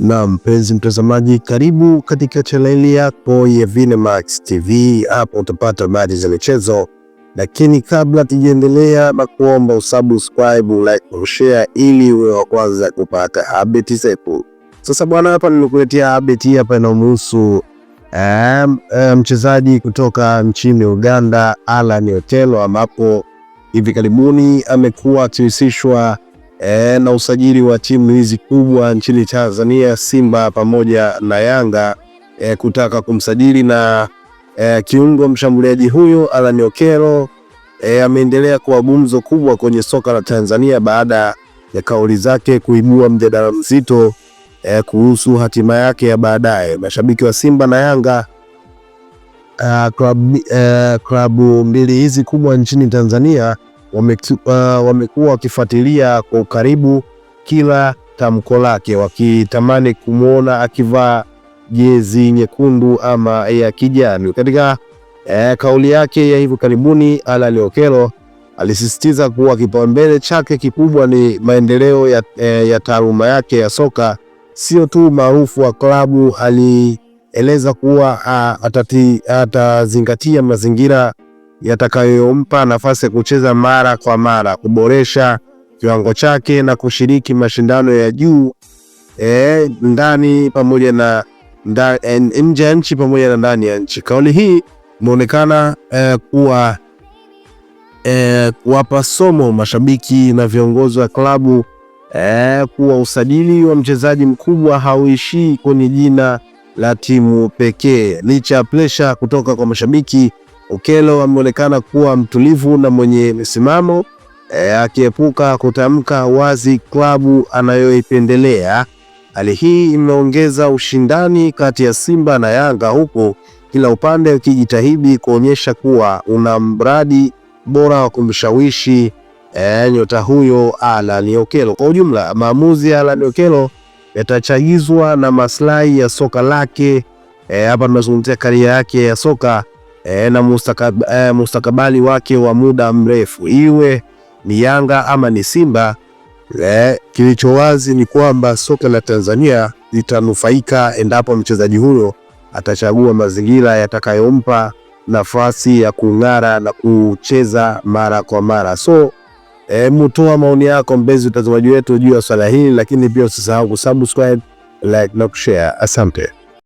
Na mpenzi mtazamaji, karibu katika chaneli yako ya Vinemax TV. Hapo utapata habari za michezo, lakini kabla tujaendelea, na kuomba usubscribe, like na share ili uwe wa kwanza kupata update zetu. Sasa bwana, hapa nimekuletea update hapa inamhusu mchezaji kutoka nchini Uganda, Allan Okello, ambapo hivi karibuni amekuwa akihusishwa na usajili wa timu hizi kubwa nchini Tanzania, Simba pamoja na Yanga, kutaka kumsajili na kiungo mshambuliaji huyo Allan Okello ameendelea kuwa gumzo kubwa kwenye soka la Tanzania baada ya kauli zake kuibua mjadala mzito kuhusu hatima yake ya baadaye. Mashabiki wa Simba na Yanga, klabu mbili hizi kubwa nchini Tanzania, wamekuwa wakifuatilia kwa ukaribu kila tamko lake, wakitamani kumwona akivaa jezi nyekundu ama ya kijani. Katika kauli yake ya hivi karibuni, Allan Okello alisisitiza kuwa kipaumbele chake kikubwa ni maendeleo ya taaluma yake ya soka, sio tu maarufu wa klabu. Alieleza kuwa atazingatia mazingira yatakayompa nafasi ya kucheza mara kwa mara, kuboresha kiwango chake na kushiriki mashindano ya juu ndani pamoja na nje ya nchi pamoja na ndani ya nchi. Kauli hii imeonekana kuwapa somo mashabiki na viongozi wa klabu kuwa usajili wa mchezaji mkubwa hauishii kwenye jina la timu pekee. Licha ya pressure kutoka kwa mashabiki, Okello ameonekana kuwa mtulivu na mwenye msimamo, akiepuka kutamka wazi klabu anayoipendelea. Hali hii imeongeza ushindani kati ya Simba na Yanga, huku kila upande ukijitahidi kuonyesha kuwa una mradi bora wa kumshawishi nyota huyo Allan Okello. Kwa ujumla, maamuzi ya Allan Okello yatachagizwa na maslahi ya soka lake. Hapa tunazungumzia karia yake ya soka na mustakabali wake wa muda mrefu, iwe ni Yanga ama ni Simba. Kilicho wazi ni kwamba soka la Tanzania litanufaika endapo mchezaji huyo atachagua mazingira yatakayompa nafasi ya kung'ara na kucheza mara kwa mara. So mtoa maoni yako mpenzi mtazamaji wetu juu ya swala hili, lakini pia usisahau kusubscribe, like na kushare. Asante.